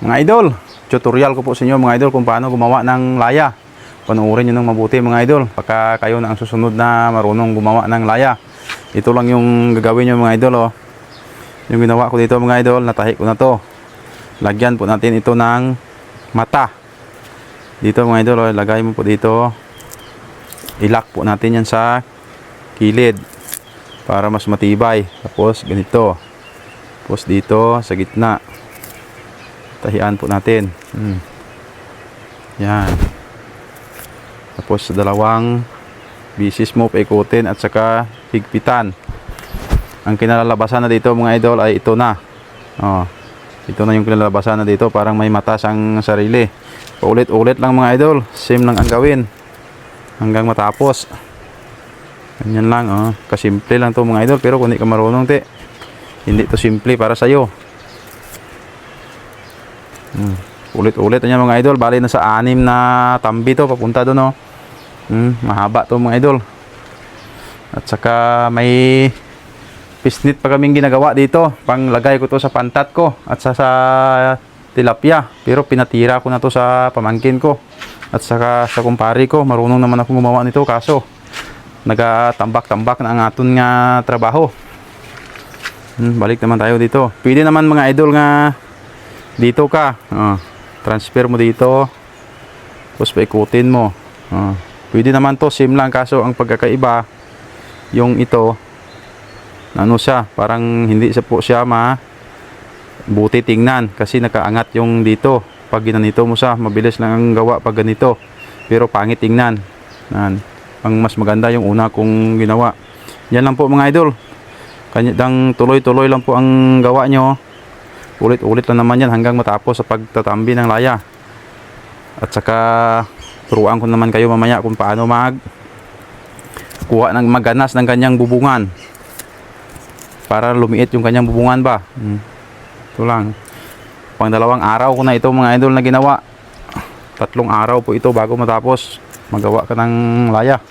Mga idol, tutorial ko po sa inyo mga idol kung paano gumawa ng laya. Panoorin nyo ng mabuti mga idol, baka kayo na ang susunod na marunong gumawa ng laya. Ito lang yung gagawin nyo mga idol oh. Yung ginawa ko dito mga idol, natahi ko na to. Lagyan po natin ito ng mata. Dito mga idol oh, lagay mo po dito. Ilak po natin yan sa kilid para mas matibay. Tapos ganito. Tapos dito sa gitna. Tahian po natin. Yan. Tapos sa dalawang bisis mo paikutin at saka higpitan. Ang kinalalabasan na dito mga idol ay ito na. Oh, ito na yung kinalalabasan na dito, parang may mata siyang sarili. Paulit-ulit lang mga idol, same lang ang gawin hanggang matapos. Ganyan lang oh, kasimple lang to mga idol, pero kung hindi ka marunong hindi to simple para sa iyo. Ulit-ulit na mga idol, bali na sa 6 na tambi to papunta doon oh. Mahaba to mga idol. At saka may pisnit pa kaming ginagawa dito, panglagay ko to sa pantat ko at sa tilapia, pero pinatira ko na to sa pamangkin ko at saka sa kumpare ko. Marunong naman ako gumawa nito, kaso nagatambak-tambak na ang aton nga trabaho. Balik naman tayo dito. Pwede naman mga idol nga dito ka transfer mo dito, tapos paikutin mo. Pwede naman to, same lang, kaso ang pagkakaiba yung ito, ano siya, parang hindi po siya buti tingnan kasi nakaangat yung dito. Pag ginanito mo siya, mabilis lang ang gawa pag ganito, pero pangit tingnan. Ang mas maganda yung una kong ginawa. Yan lang po mga idol, kanyang tuloy-tuloy lang po ang gawa nyo. Ulit-ulit lang naman yan hanggang matapos sa pagtatambi ng laya. At saka turuan ko naman kayo mamaya kung paano kuha ng maganas ng kanyang bubungan para lumiit yung kanyang bubungan ba. Ito lang, pang 2 araw ko na ito mga idol na ginawa. 3 araw po ito bago matapos magawa ka ng laya.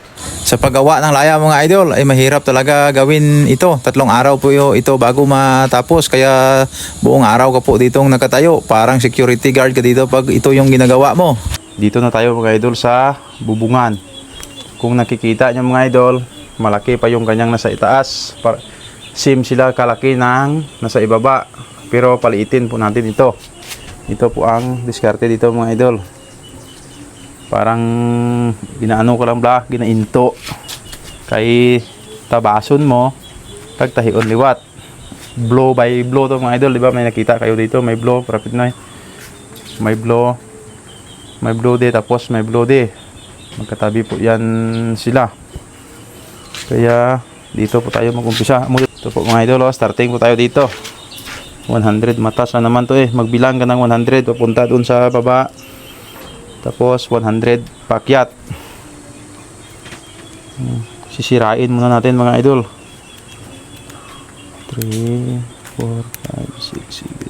Sa paggawa ng laya mga idol ay mahirap talaga gawin ito. 3 araw po ito bago matapos, kaya buong araw ka po ditong nakatayo, parang security guard ka dito pag ito yung ginagawa mo. Dito na tayo mga idol sa bubungan. Kung nakikita nyo mga idol, malaki pa yung kanyang nasa itaas, same sila kalaki ng nasa ibaba, pero paliitin po natin ito. Ito po ang diskarte dito mga idol. Parang ginaano ko lang ginainto kay tabason mo kag tahion liwat, blow by blow to mga idol. Di ba may nakita kayo dito, may blow rapid na, may blow di, tapos may blow di, magkatabi po yan sila. Kaya dito po tayo mag-umpisa. Ito po mga idol, starting po tayo dito. 100 matas na naman to magbilang ka ng 100 papunta dun sa baba, tapos 100 pakyat. Sisirain muna natin mga idol. 3, 4, 5, 6, 7,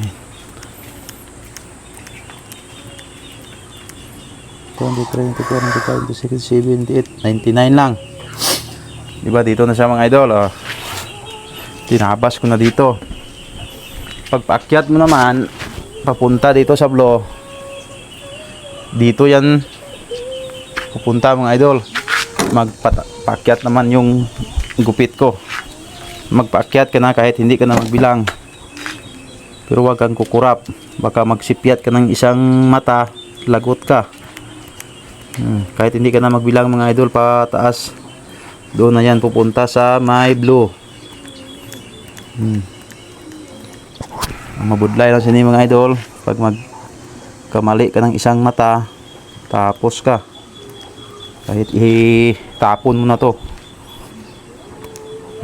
8, 23, 24, 25, 26, 28, 99 lang. Diba dito na siya mga idol tinabas ko na dito. Pagpaakyat mo naman papunta dito sa blow, dito yan pupunta mga idol. Magpaakyat naman yung gupit ko, magpaakyat ka na kahit hindi ka na magbilang, pero wag kang kukurap, baka magsipyat ka ng isang mata, lagot ka. Kahit hindi ka na magbilang mga idol, pataas doon na yan pupunta sa may blue. Ang mabudlay lang sini mga idol, pag magkamali ka ng isang mata, tapos ka, kahit itapon mo na to.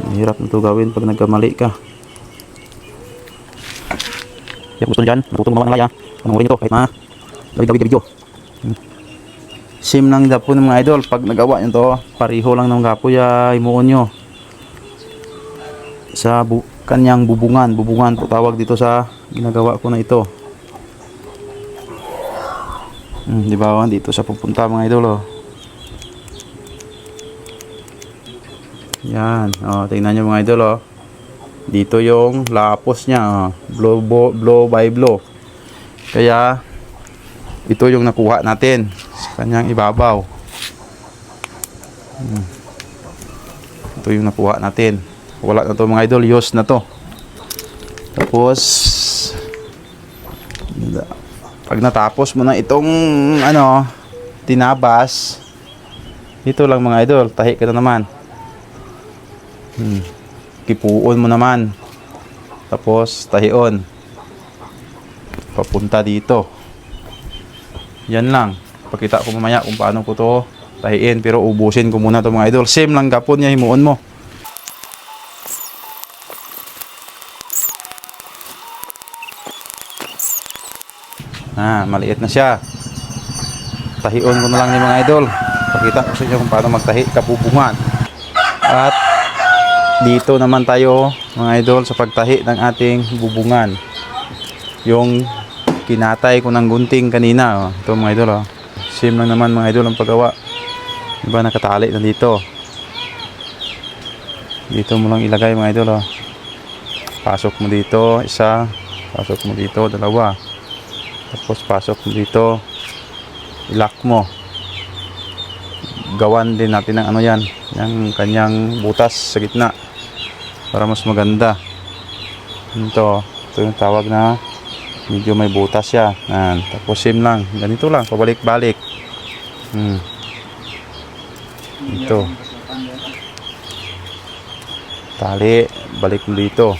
Mahirap na to gawin pag nagkamali ka. Kaya gusto nyo dyan, matutong gumawa ng laya, panoorin nyo to kahit lawig-lawig video. Same lang dapo ng mga idol, pag nagawa nyo to, pariho lang ng gapo imuon nyo sa kanyang bubungan po tawag dito sa ginagawa ko na ito. Di ba dito sa pupunta mga idol yan. Tingnan nyo mga idol dito yung lapos niya, blow by blow. Kaya ito yung nakuha natin sa kanyang ibabaw. Ito yung nakuha natin. Wala na to mga idol, use na to. Tapos pag natapos mo na itong tinabas, ito lang mga idol, tahi ka na naman. Kipuon mo naman. Tapos tahion papunta dito. Yan lang. Pakita ko mamaya kung paano ko to tahiin, pero ubusin ko muna to mga idol. Same lang gapon niya, himuon mo. Maliit na siya. Tahion ko na lang ni mga idol. Pakita ko sa inyo kung paano magtahi kabubungan. At dito naman tayo mga idol sa pagtahi ng ating bubungan. Yung kinatay ko ng gunting kanina. Ito mga idol. Same lang naman mga idol ang paggawa. Diba nakatali na dito. Dito mo lang ilagay mga idol. Pasok mo dito, isa. Pasok mo dito, dalawa. Tapos pasok mo dito. Ilock mo. Gawan din natin ng yan. Yung kanyang butas sa gitna. Para mas maganda. Ito yung tawag na medyo may butas siya. Tapos same lang. Ganito lang. Pabalik-balik. Ito. Tali. Balik mo dito.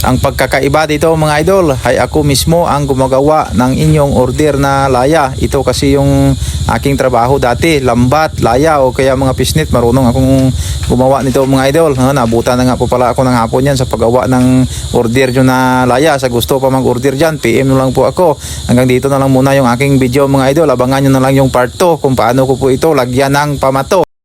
Ang pagkakaiba dito mga idol ay ako mismo ang gumagawa ng inyong order na laya. Ito kasi yung aking trabaho dati, lambat, laya o kaya mga pisnit. Marunong akong gumawa nito mga idol. Nabutan na nga po pala ako ng hapon yan sa paggawa ng order nyo na laya. Sa gusto pa mag-order dyan, PM nyo lang po ako. Hanggang dito na lang muna yung aking video mga idol. Abangan nyo na lang yung part 2 kung paano ko po ito lagyan ng pamato.